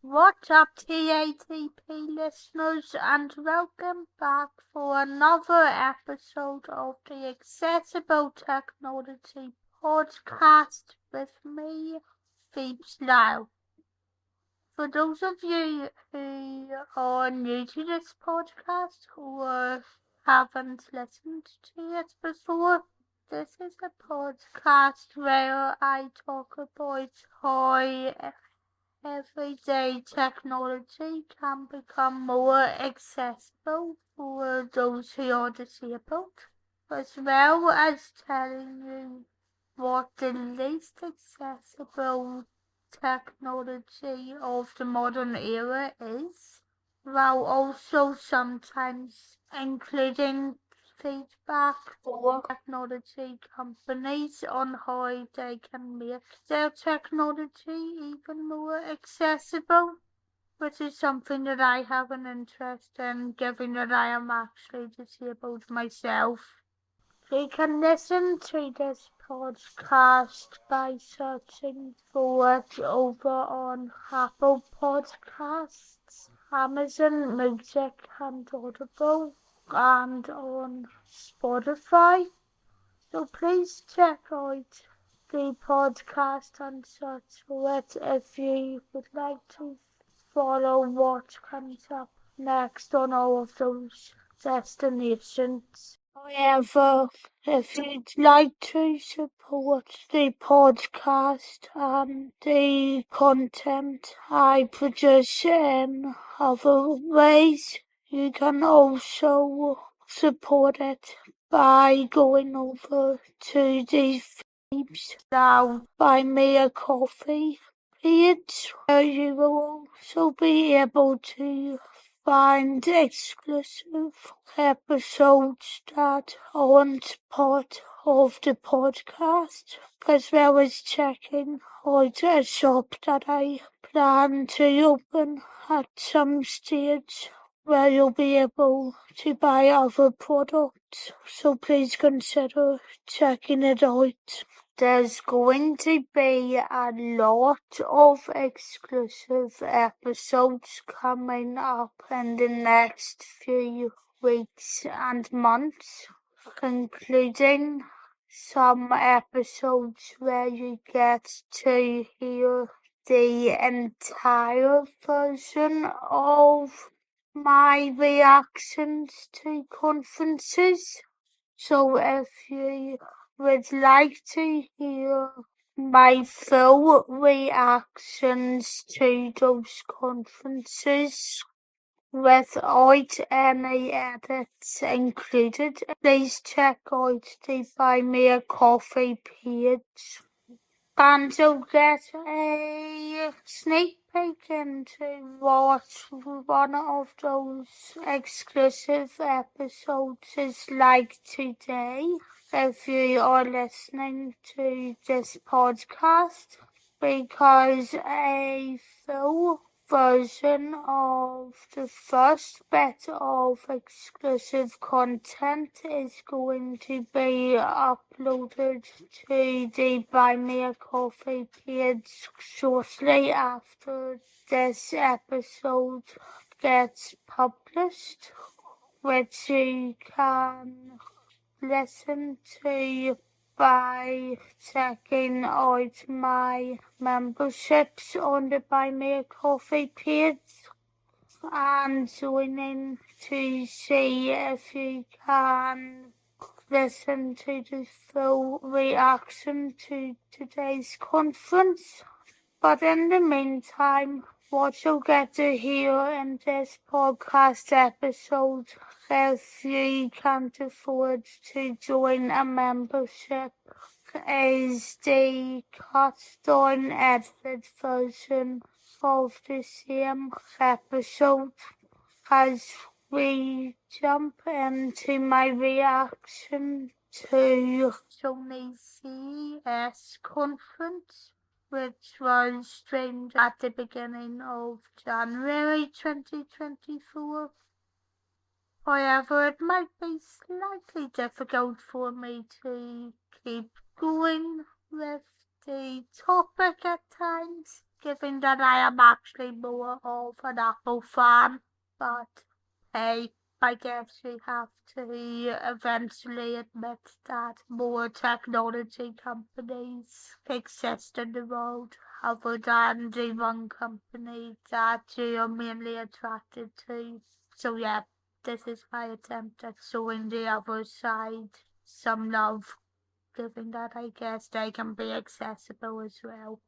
What's up, TATP listeners, and welcome back for another episode of the Accessible Technology Podcast with me, Phoebs Lyle. For those of you who are new to this podcast or haven't listened to it before, this is a podcast where I talk about how everyday technology can become more accessible for those who are disabled, as well as telling you what the least accessible technology of the modern era is, while also sometimes including feedback for technology companies on how they can make their technology even more accessible, which is something that I have an interest in, given that I am actually disabled myself. You can listen to this podcast by searching for it over on Apple Podcasts, Amazon Music and Audible, and on Spotify. So please check out the podcast and search for it if you would like to follow what comes up next on all of those destinations. However, if you'd like to support the podcast and the content I produce in other ways, you can also support it by going over to the Phoebs now Buy Me a Coffee page, where you will also be able to find exclusive episodes that aren't part of the podcast, as well as checking out a shop that I plan to open at some stage, where you'll be able to buy other products, so please consider checking it out. There's going to be a lot of exclusive episodes coming up in the next few weeks and months, including some episodes where you get to hear the entire version of my reactions to conferences. So if you would like to hear my full reactions to those conferences without any edits included, please check out the Buy Me a Coffee page, and you'll get a sneak peek into what one of those exclusive episodes is like today, if you are listening to this podcast, because a full version of the first bit of exclusive content is going to be uploaded to the Buy Me a Coffee page shortly after this episode gets published, which you can listen to by checking out my memberships on the Buy Me a Coffee page and joining to see if you can listen to the full reaction to today's conference. But in the meantime, what you'll get to hear in this podcast episode, if you can't afford to join a membership, is the cut down edited version of the same episode, as we jump into my reaction to Sony's CES conference, which was streamed at the beginning of January 2024. However, it might be slightly difficult for me to keep going with the topic at times, given that I am actually more of an Apple fan, but hey, I guess we have to eventually admit that more technology companies exist in the world other than the one company that you are mainly attracted to. So yeah, this is my attempt at showing the other side some love, given that I guess they can be accessible as well.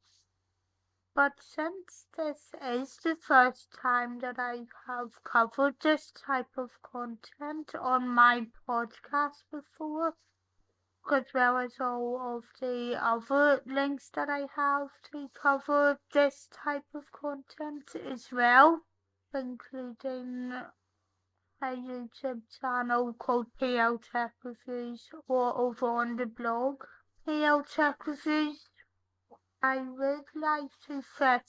But since this is the first time that I have covered this type of content on my podcast before, as well as all of the other links that I have to cover this type of content as well, including a YouTube channel called PL Tech Reviews or over on the blog PL Tech Reviews. I would like to set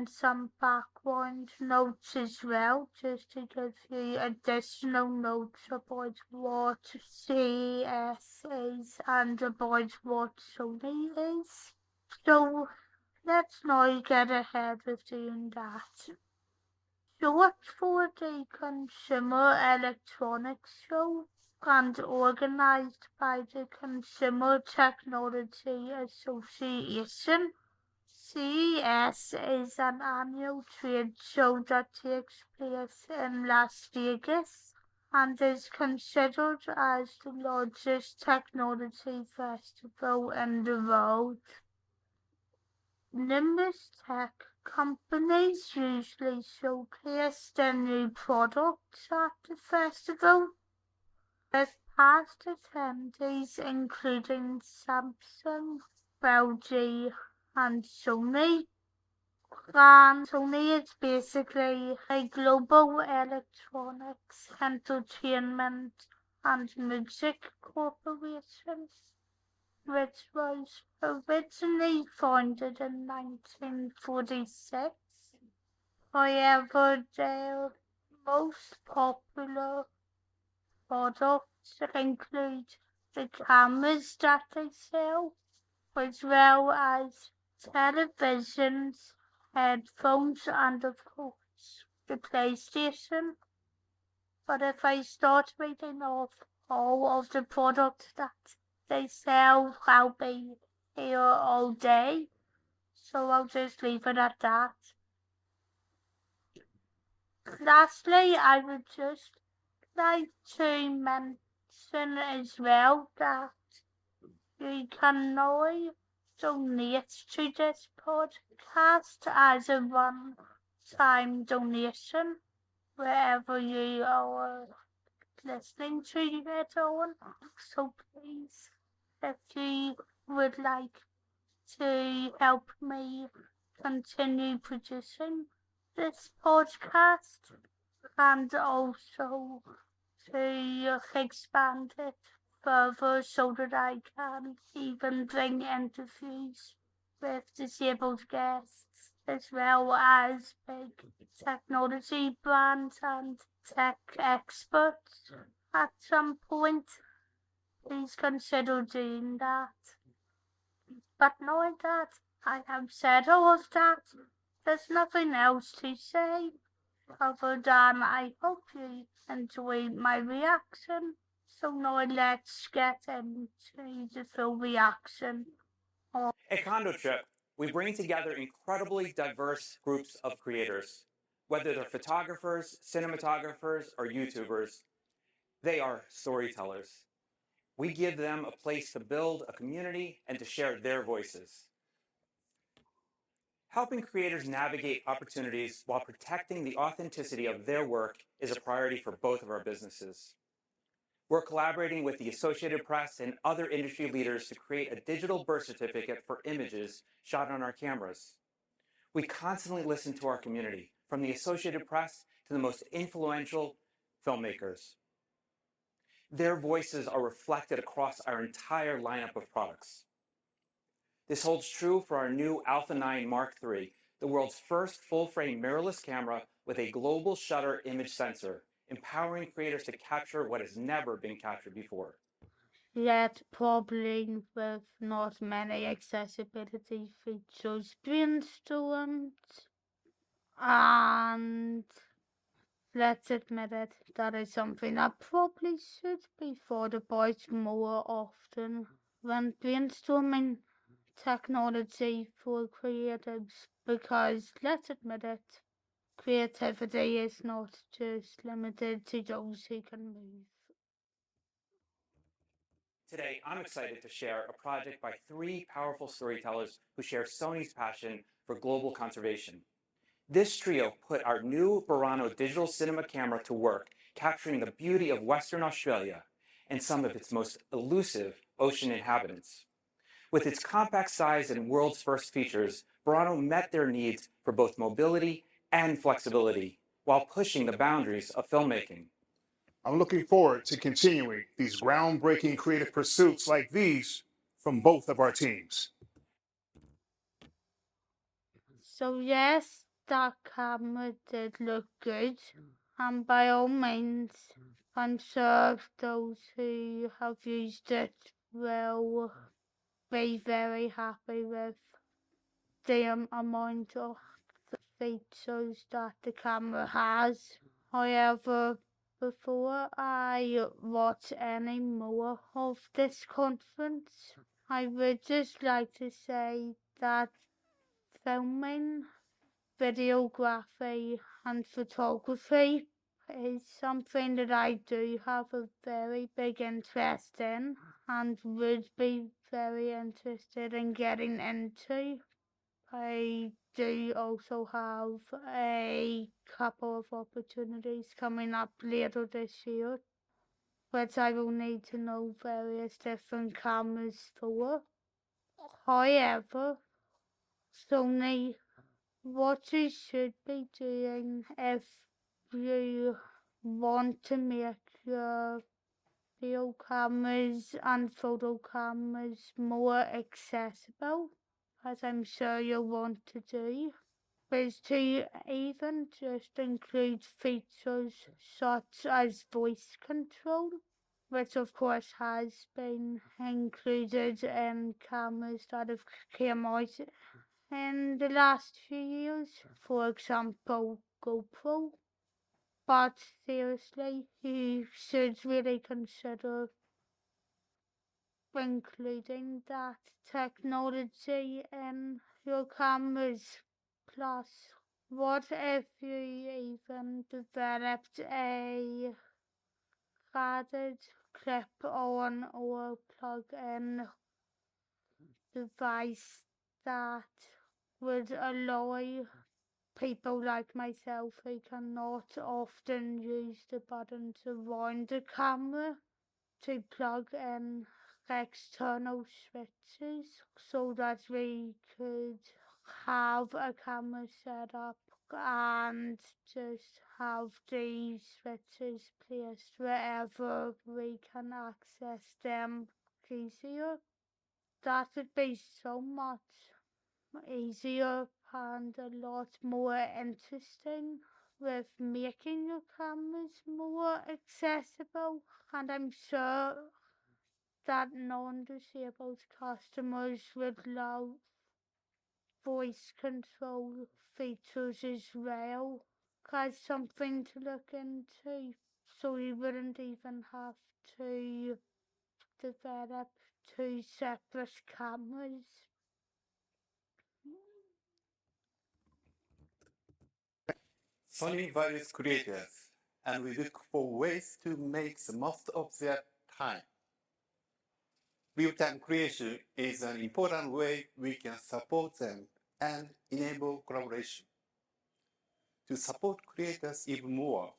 some background notes as well, just to give you additional notes about what CES is and about what Sony is. So let's now get ahead with doing that. Short for the Consumer Electronics Show and organized by the Consumer Technology Association. CES is an annual trade show that takes place in Las Vegas and is considered as the largest technology festival in the world. Numerous tech companies usually showcase their new products at the festival, with past attendees including Samsung, LG, and Sony. And Sony is basically a global electronics, entertainment, and music corporation, which was originally founded in 1946. However, their most popular products include the cameras that they sell, as well as televisions, headphones, and of course the PlayStation. But if I start reading off all of the products that they sell, I'll be here all day, so I'll just leave it at that. Lastly, I would just like to mention as well that you can now donate to this podcast as a one-time donation wherever you are listening to it on. So please, if you would like to help me continue producing this podcast and also to expand it further so that I can even bring interviews with disabled guests as well as big technology brands and tech experts at some point. Please consider doing that. But knowing that I have said all of that, there's nothing else to say other than I hope you enjoyed my reaction. So now let's get into the full reaction. At Condo Trip, we bring together incredibly diverse groups of creators. Whether they're photographers, cinematographers, or YouTubers, they are storytellers. We give them a place to build a community and to share their voices. Helping creators navigate opportunities while protecting the authenticity of their work is a priority for both of our businesses. We're collaborating with the Associated Press and other industry leaders to create a digital birth certificate for images shot on our cameras. We constantly listen to our community, from the Associated Press to the most influential filmmakers. Their voices are reflected across our entire lineup of products. This holds true for our new Alpha 9 Mark III, the world's first full-frame mirrorless camera with a global shutter image sensor, empowering creators to capture what has never been captured before. yet probably with not many accessibility features brainstormed. And let's admit it, that is something that probably should be thought about more often when brainstorming technology for creatives, because let's admit it, creativity is not just limited to those who can move. Today, I'm excited to share a project by three powerful storytellers who share Sony's passion for global conservation. This trio put our new Burano digital cinema camera to work, capturing the beauty of Western Australia and some of its most elusive ocean inhabitants. With its compact size and world's first features, Burano met their needs for both mobility and flexibility while pushing the boundaries of filmmaking. I'm looking forward to continuing these groundbreaking creative pursuits like these from both of our teams. So yes, that camera did look good, and by all means, I'm sure those who have used it will be very happy with the amount of features that the camera has. However, before I watch any more of this conference, I would just like to say that filming, videography and photography is something that I do have a very big interest in and would be very interested in getting into. I do also have a couple of opportunities coming up later this year, which I will need to know various different cameras for. However, Sony, what you should be doing if you want to make your video cameras and photo cameras more accessible, as I'm sure you'll want to do, is to even just include features such as voice control, which of course has been included in cameras that have come out in the last few years, for example GoPro. But seriously, you should really consider including that technology in your cameras. Plus, what if you even developed a guided clip-on or plug-in device that would allow people like myself who cannot often use the buttons around the camera to plug in external switches so that we could have a camera set up and just have these switches placed wherever we can access them easier. That would be so much easier and a lot more interesting with making your cameras more accessible, and I'm sure that non-disabled customers would love voice control features as well as something to look into, so you wouldn't even have to develop two separate cameras. Sony values creators, and we look for ways to make the most of their time. Real-time creation is an important way we can support them and enable collaboration. To support creators even more,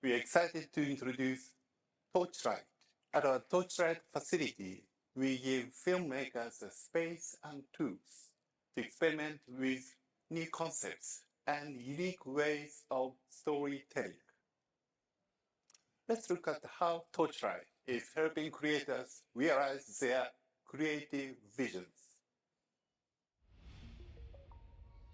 we are excited to introduce Torchlight. At our Torchlight facility, we give filmmakers the space and tools to experiment with new concepts and unique ways of storytelling. Let's look at how Torchlight is helping creators realize their creative visions.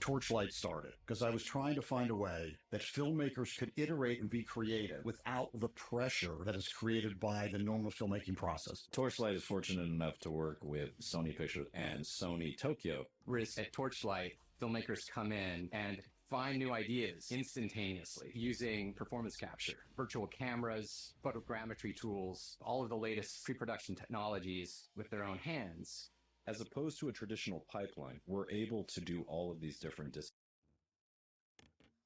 Torchlight started, because I was trying to find a way that filmmakers could iterate and be creative without the pressure that is created by the normal filmmaking process. Torchlight is fortunate enough to work with Sony Pictures and Sony Tokyo. Whereas at Torchlight, filmmakers come in and find new ideas instantaneously using performance capture, virtual cameras, photogrammetry tools, all of the latest pre-production technologies with their own hands. As opposed to a traditional pipeline, we're able to do all of these different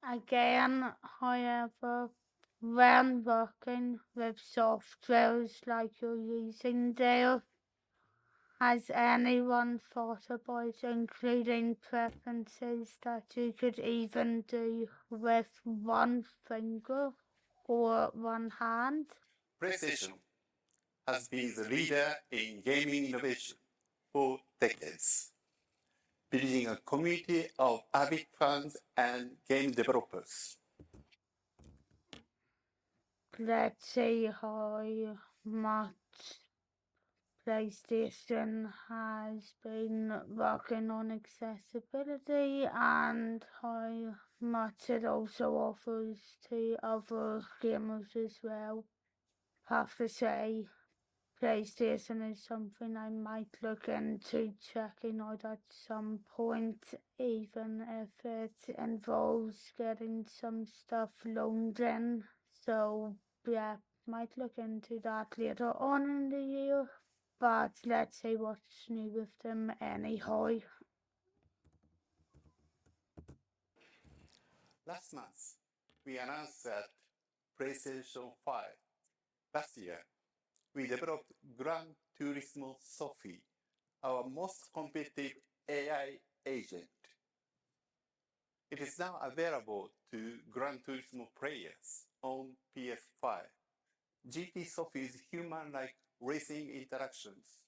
Again, however, when working with softwares like you're using there, has anyone thought about including preferences that you could even do with one finger or one hand? PlayStation has been the leader in gaming innovation for decades, building a community of avid fans and game developers. Let's see how much PlayStation has been working on accessibility and how much it also offers to other gamers as well. Have to say, PlayStation is something I might look into checking out at some point, even if it involves getting some stuff loaned in. So yeah, might look into that later on in the year. But let's see what's new with them anyhow. Last month, we announced that PlayStation 5. Last year, we developed Gran Turismo Sophie, our most competitive AI agent. It is now available to Gran Turismo players on PS5. GT Sophie's human-like racing interactions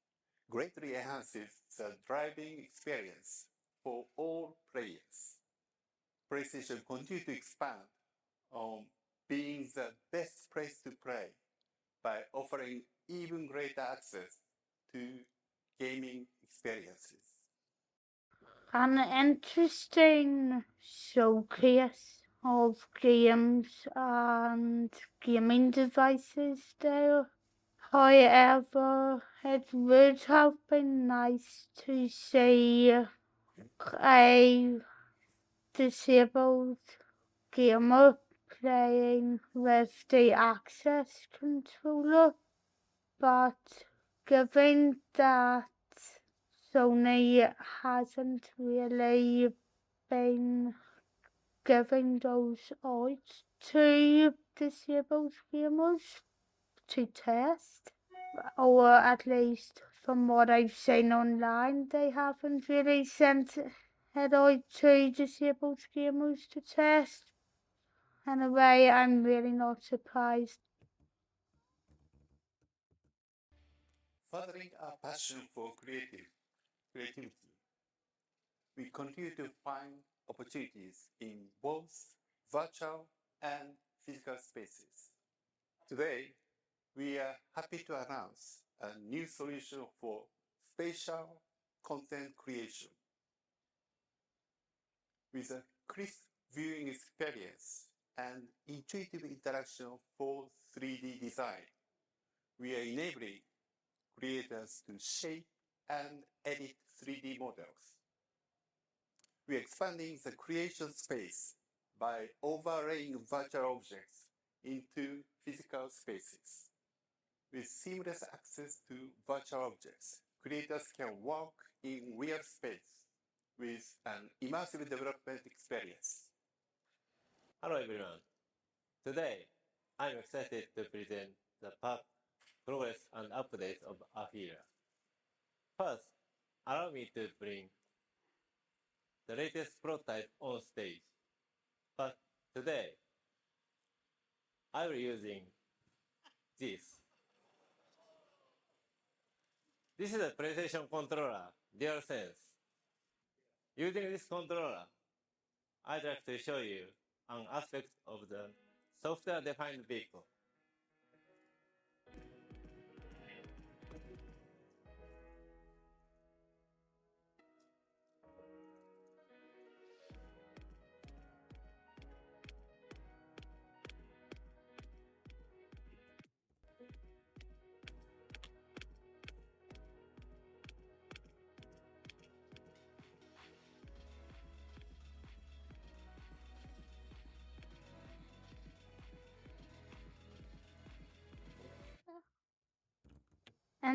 greatly enhances the driving experience for all players. PlayStation continues to expand on being the best place to play by offering even greater access to gaming experiences. An interesting showcase of games and gaming devices there. However, it would have been nice to see a disabled gamer playing with the access controller, but given that Sony hasn't really been giving those out to disabled gamers to test, or at least from what I've seen online, they haven't really sent it out to disabled gamers to test. In a way, I'm really not surprised. Furthering our passion for creativity, we continue to find opportunities in both virtual and physical spaces. Today, we are happy to announce a new solution for spatial content creation. With a crisp viewing experience and intuitive interaction for 3D design, we are enabling creators to shape and edit 3D models. We are expanding the creation space by overlaying virtual objects into physical spaces. With seamless access to virtual objects, creators can work in real space with an immersive development experience. Hello everyone. Today, I'm excited to present the progress and updates of Afeela. First, allow me to bring the latest prototype on stage. But today, I will be using this. This is a PlayStation controller, DualSense. Using this controller, I'd like to show you an aspect of the software-defined vehicle.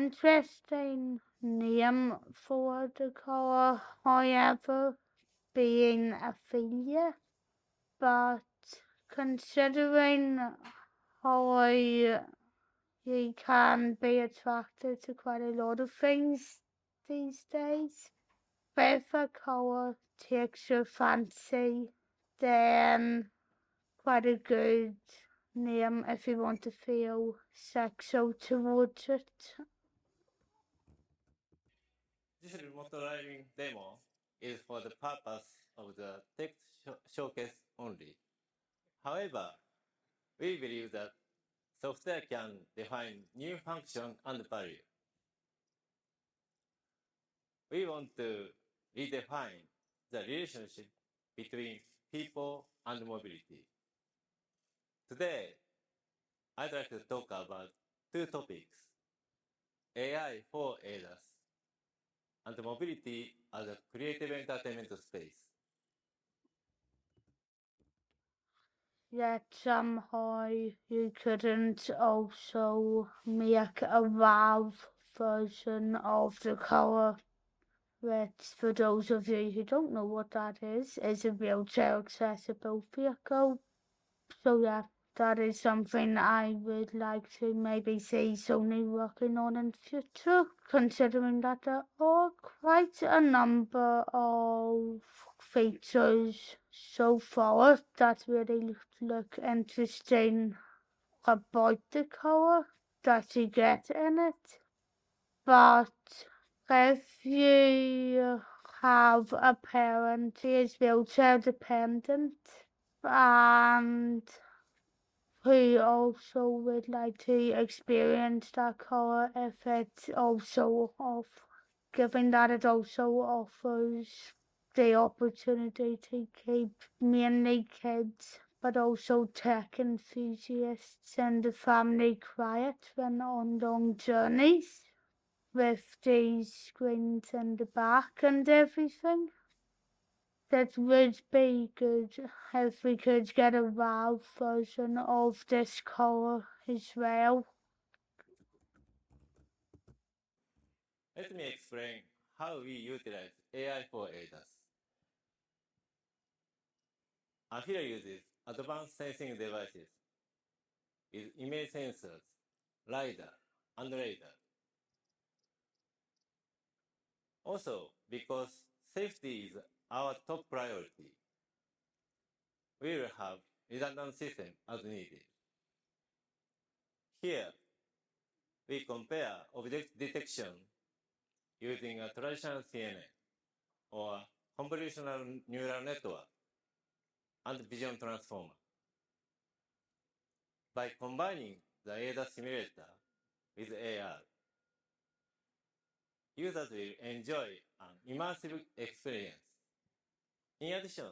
interesting name for the colour, however, being Afeela, but considering how you can be attracted to quite a lot of things these days, if a colour takes your fancy, then quite a good name if you want to feel sexual towards it. This remote driving demo is for the purpose of the tech showcase only. However, we believe that software can define new function and value. We want to redefine the relationship between people and mobility. Today, I'd like to talk about two topics: AI for ADAS and mobility as a creative entertainment space. Yet somehow you couldn't also make a Valve version of the colour, which, for those of you who don't know what that is a wheelchair accessible vehicle. So yeah, that is something I would like to maybe see Sony working on in future, considering that there are quite a number of features so far that really look interesting about the colour that you get in it. But if you have a parent who is wheelchair dependent and who also would like to experience that colour, if it's also given that it also offers the opportunity to keep mainly kids but also tech enthusiasts and the family quiet when on long journeys with these screens in the back and everything. That would be good if we could get a Valve version of this colour as well. Let me explain how we utilize AI for ADAS. Afeela uses advanced sensing devices with image sensors, LiDAR, and radar. Also, because safety is our top priority, we will have redundant system as needed. Here, we compare object detection using a traditional CNN or convolutional neural network and vision transformer. By combining the ADAS simulator with AR, users will enjoy an immersive experience. In addition,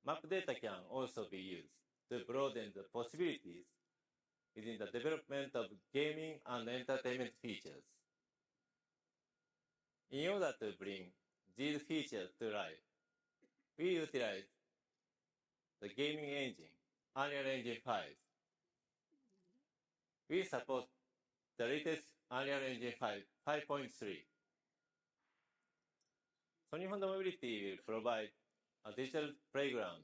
map data can also be used to broaden the possibilities within the development of gaming and entertainment features. In order to bring these features to life, we utilize the gaming engine, Unreal Engine 5. We support the latest Unreal Engine 5 5.3. Sony Honda Mobility will provide a digital playground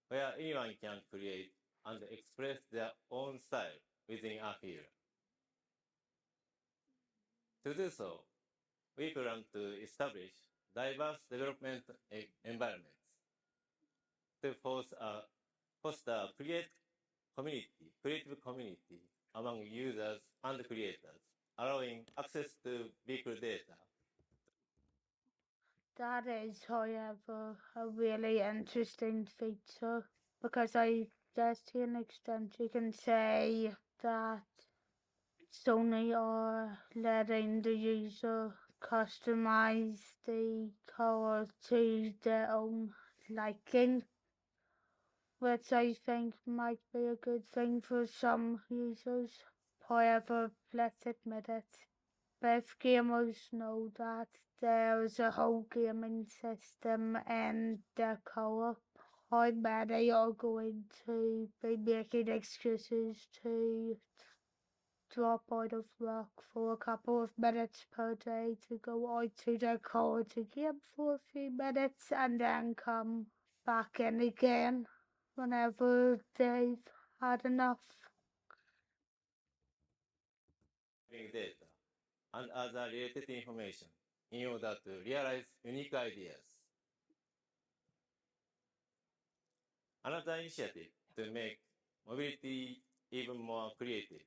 where anyone can create and express their own style within Afeela. To do so, we plan to establish diverse development environments to foster a creative community among users and creators, allowing access to vehicle data. That is, however, a really interesting feature because I guess to an extent you can say that Sony are letting the user customize the colour to their own liking, which I think might be a good thing for some users. However, let's admit it, both gamers know that there is a whole gaming system and their co-op. How many are going to be making excuses to drop out of work for a couple of minutes per day to go out to their car to game for a few minutes and then come back in again whenever they've had enough. Data and other related information in order to realize unique ideas. Another initiative to make mobility even more creative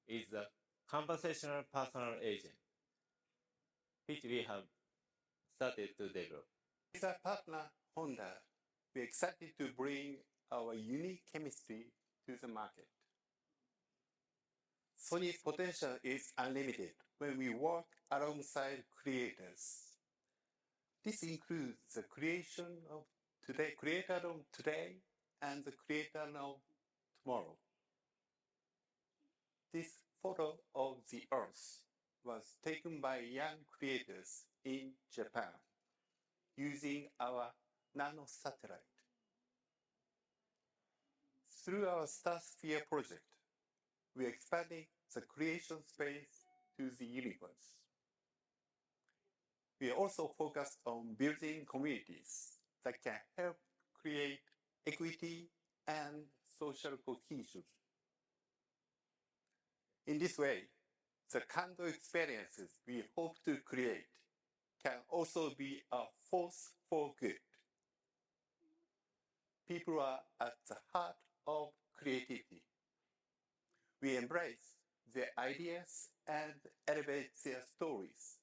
is the conversational personal agent, which we have started to develop. With our partner Honda, we're excited to bring our unique chemistry to the market. Sony's potential is unlimited when we work alongside creators. This includes the creator of today and the creator of tomorrow. This photo of the Earth was taken by young creators in Japan using our nano satellite. Through our Starsphere project, we are expanding the creation space to the universe. We are also focused on building communities that can help create equity and social cohesion. In this way, the Kando experiences we hope to create can also be a force for good. People are at the heart of creativity. We embrace their ideas and elevate their stories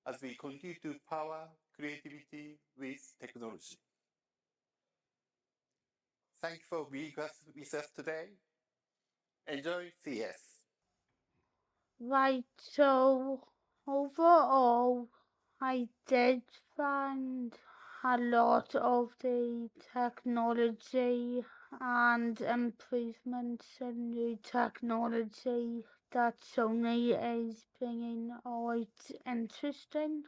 as we continue to power creativity with technology. Thank you for being with us today. Enjoy CES. Right, so overall, I did find a lot of the technology and improvements in new technology that Sony is bringing out interesting.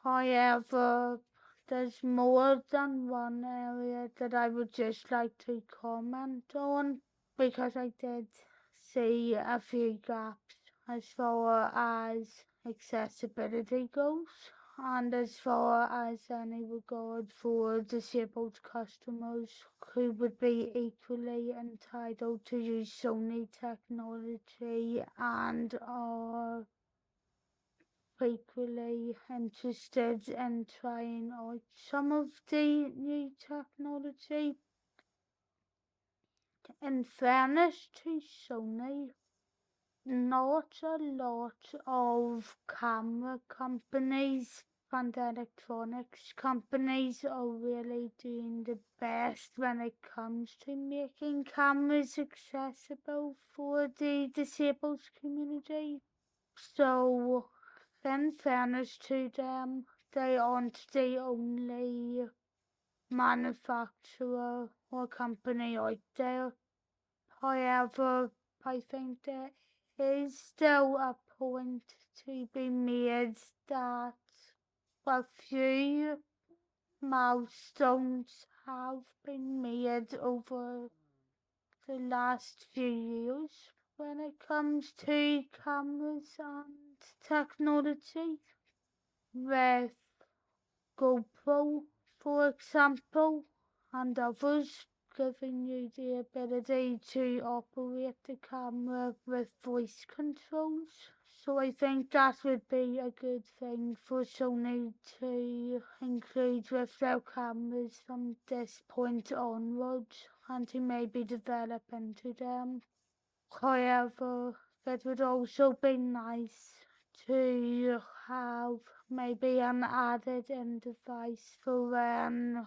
However, there's more than one area that I would just like to comment on because I did see a few gaps as far as accessibility goes and as far as any regard for disabled customers who would be equally entitled to use Sony technology and are equally interested in trying out some of the new technology. In fairness to Sony, not a lot of camera companies and electronics companies are really doing the best when it comes to making cameras accessible for the disabled community. So, in fairness to them, they aren't the only manufacturer or company out there. However, I think there is still a point to be made that a few milestones have been made over the last few years when it comes to cameras and technology, with GoPro, for example, and others giving you the ability to operate the camera with voice controls. So I think that would be a good thing for Sony to include with their cameras from this point onwards and to maybe develop into them. However, it would also be nice to have maybe an added-in device for when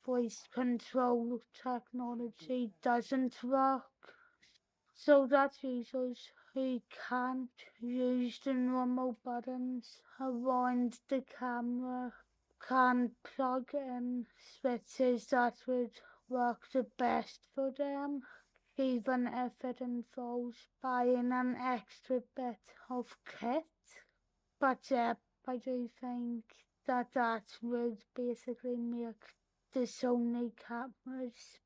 voice control technology doesn't work, so that users who can't use the normal buttons around the camera can plug in switches that would work the best for them, even if it involves buying an extra bit of kit. But yeah, I do think that that would basically make the Sony cameras,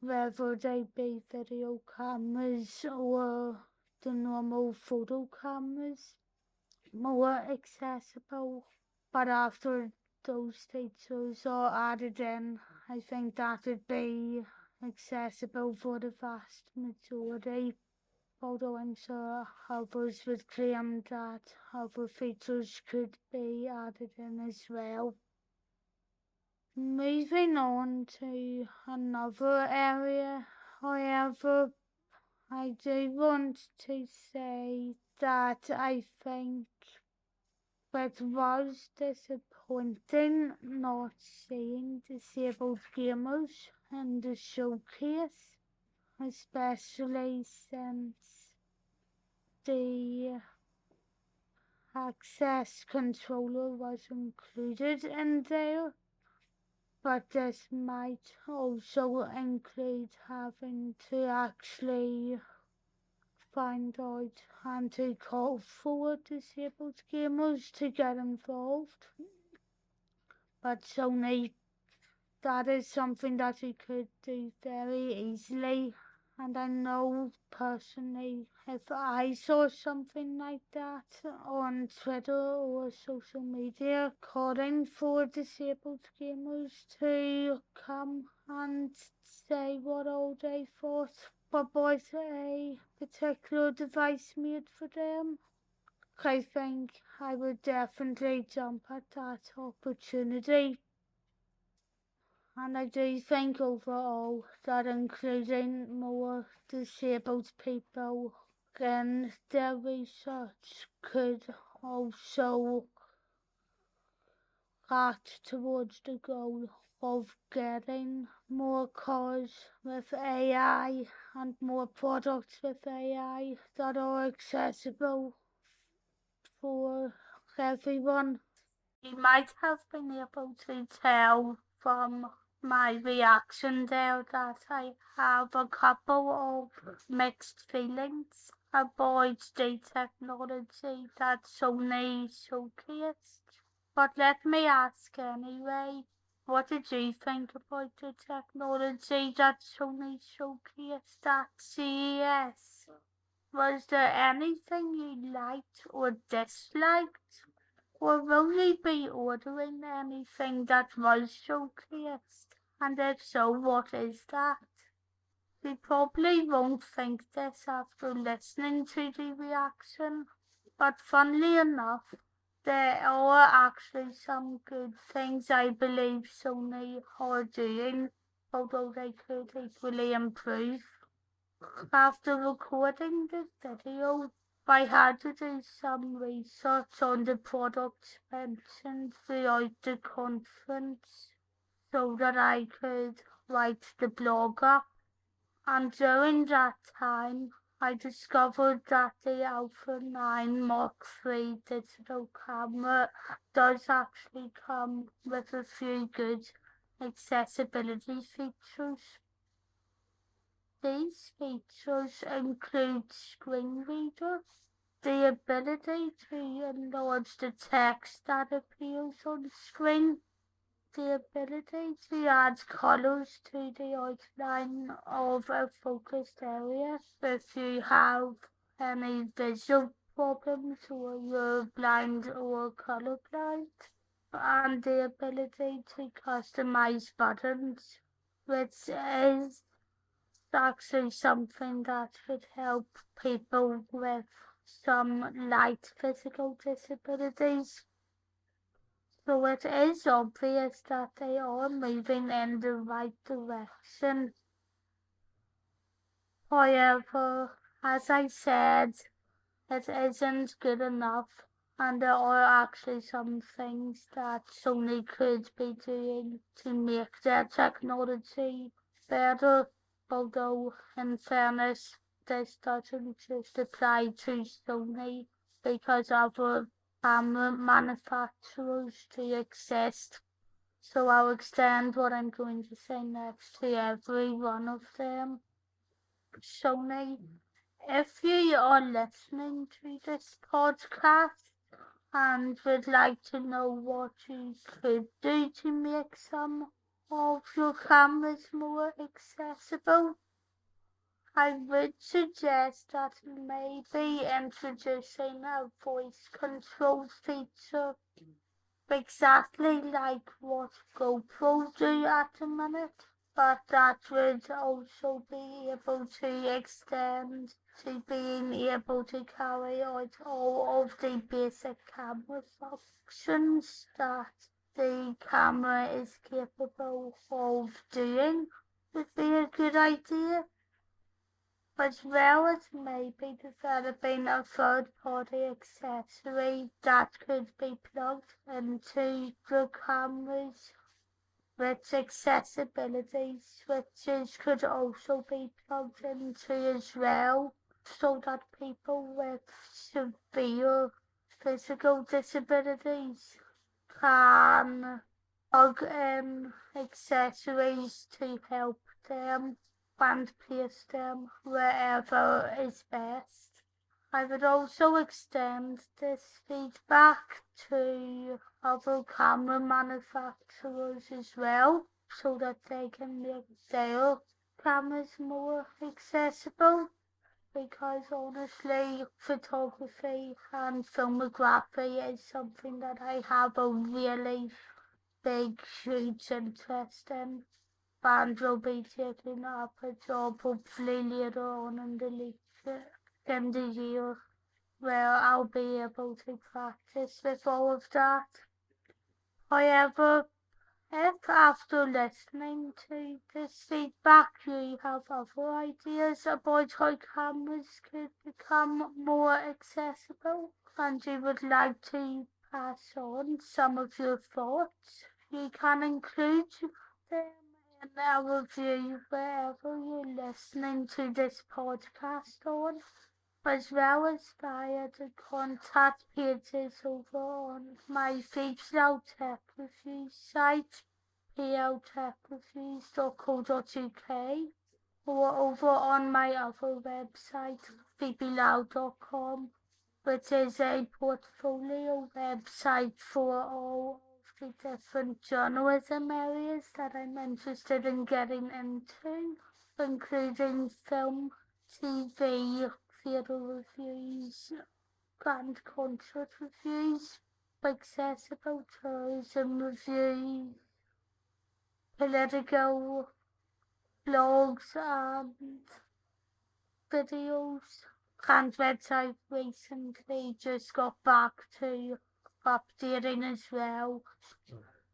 whether they be video cameras or the normal photo cameras more accessible. But after those features are added in, I think that would be accessible for the vast majority. Although I'm sure others would claim that other features could be added in as well. Moving on to another area, however, I do want to say that I think it was disappointing not seeing disabled gamers in the showcase, especially since the access controller was included in there. But this might also include having to actually find out and to call for disabled gamers to get involved. But Sony, that is something that you could do very easily. And I know personally, if I saw something like that on Twitter or social media calling for disabled gamers to come and say what all they thought about a particular device made for them, I think I would definitely jump at that opportunity. And I do think overall that including more disabled people in their research could also act towards the goal of getting more cars with AI and more products with AI that are accessible for everyone. You might have been able to tell from my reaction there that I have a couple of mixed feelings about the technology that Sony showcased. But let me ask anyway, what did you think about the technology that Sony showcased at CES? Was there anything you liked or disliked? Or will you be ordering anything that was showcased? And if so, what is that? You probably won't think this after listening to the reaction, but funnily enough, there are actually some good things I believe Sony are doing, although they could equally improve. After recording this video, I had to do some research on the products mentioned throughout the conference so that I could write the blog up. And during that time, I discovered that the Alpha 9 Mark III digital camera does actually come with a few good accessibility features. These features include screen reader, the ability to enlarge the text that appears on the screen, the ability to add colors to the outline of a focused area if you have any visual problems or you're blind or colorblind, and the ability to customize buttons, which is actually something that could help people with some light physical disabilities. So it is obvious that they are moving in the right direction. However, as I said, it isn't good enough, and there are actually some things that Sony could be doing to make their technology better, although in fairness, this doesn't just apply to Sony because other camera manufacturers do exist. So I'll extend what I'm going to say next to every one of them. Sony, if you are listening to this podcast and would like to know what you could do to make some of your cameras more accessible, I would suggest that maybe introducing a voice control feature exactly like what GoPro do at the minute, but that would also be able to extend to being able to carry out all of the basic camera functions that the camera is capable of doing. Would be a good idea, as well as maybe developing a third-party accessory that could be plugged into the cameras, which accessibility switches could also be plugged into as well, so that people with severe physical disabilities can plug in accessories to help them and place them wherever is best. I would also extend this feedback to other camera manufacturers as well, so that they can make their cameras more accessible, because honestly, photography and filmography is something that I have a really big, huge interest in, and will be taking up a job hopefully later on in the year, where I'll be able to practice with all of that. However, if after listening to this feedback you have other ideas about how cameras could become more accessible, and you would like to pass on some of your thoughts, you can include them in our review wherever you're listening to this podcast on, as well as via the contact pages over on my Phoebs Tech Reviews site, pltechreviews.co.uk, or over on my other website, phoebelau.com, which is a portfolio website for all of the different journalism areas that I'm interested in getting into, including film, TV, theatre reviews, and concert reviews, accessible tourism reviews, political blogs, and videos. And which I've recently just got back to updating as well.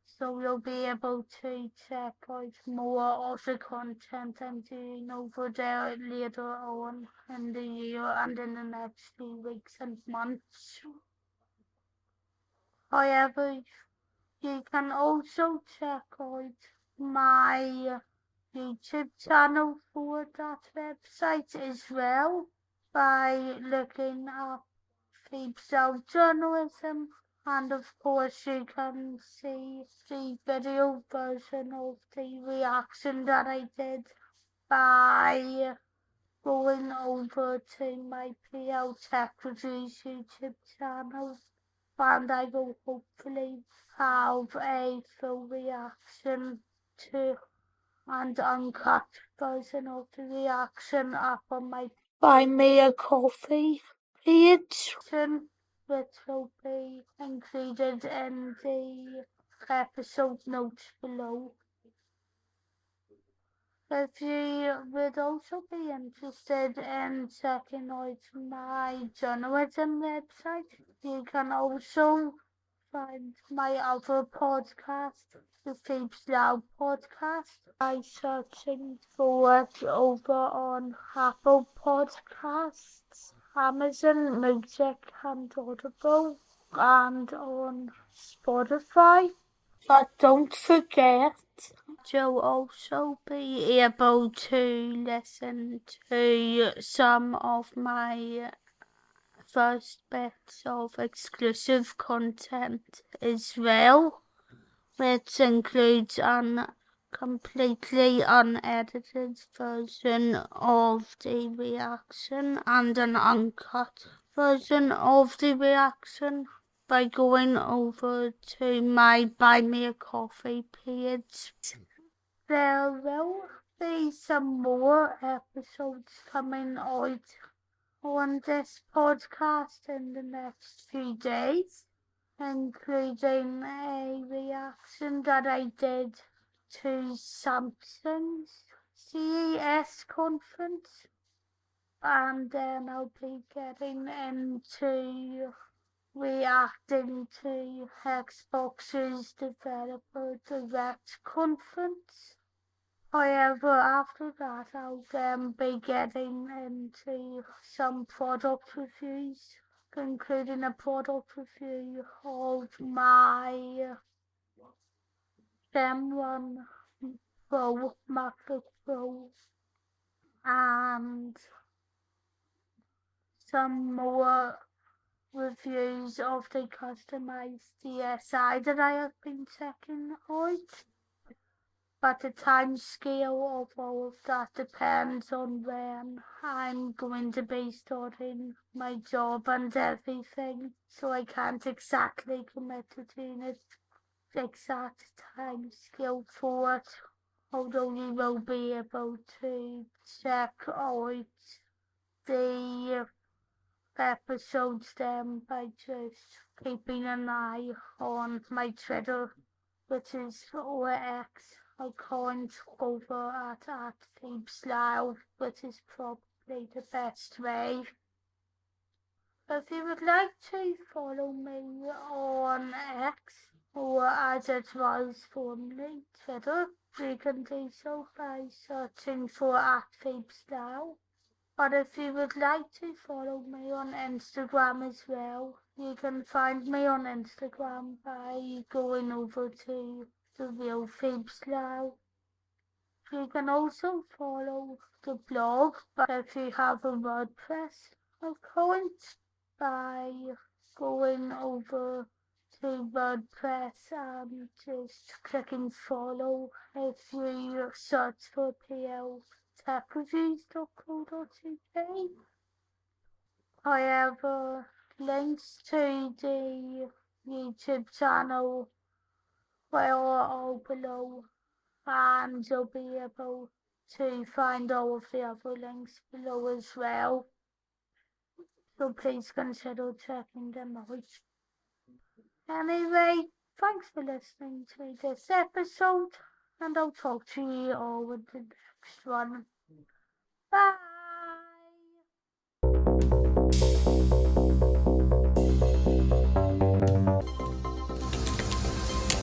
So you'll be able to check out more of the content I'm doing over there later on in the year and in the next few weeks and months. However, you can also check out my YouTube channel for that website as well by looking up Phoebs Journalism, and of course you can see the video version of the reaction that I did by going over to my PL Tech Reviews YouTube channel, and I will hopefully have a full reaction to and uncut version of the reaction up on my Buy Me a Coffee page, which will be included in the episode notes below. If you would also be interested in checking out my journalism website, you can also find my other podcast, the Phoebs Loud podcast, by searching for it over on Apple Podcasts, Amazon Music and Audible, and on Spotify. But don't forget, you'll also be able to listen to some of my first bits of exclusive content as well, which includes a completely unedited version of the reaction and an uncut version of the reaction by going over to my Buy Me a Coffee page. There will be some more episodes coming out on this podcast in the next few days, including a reaction that I did to Samsung's CES conference, and then I'll be getting into reacting to Xbox's Developer Direct conference. However, after that, I'll then be getting into some product reviews, including a product review of my Gen 1 Pro, MacBook Pro, and some more reviews of the customized DSi that I have been checking out. But the time scale of all of that depends on when I'm going to be starting my job and everything, so I can't exactly commit to doing it exact time scale for it, although you will be able to check out the episodes then by just keeping an eye on my Twitter, which is OX account over at Phoebs Lyle, which is probably the best way. If you would like to follow me on X, or as it was formerly Twitter, you can do so by searching for @Phoebs Lyle. But if you would like to follow me on Instagram as well, you can find me on Instagram by going over to the real Phoebs Lyle. You can also follow the blog if you have a WordPress account by going over to WordPress and just clicking follow if you search for pltechreviews.co.uk. However, links to the YouTube channel are all below, and you'll be able to find all of the other links below as well. So please consider checking them out. Anyway, thanks for listening to this episode, and I'll talk to you all with the next one. Bye!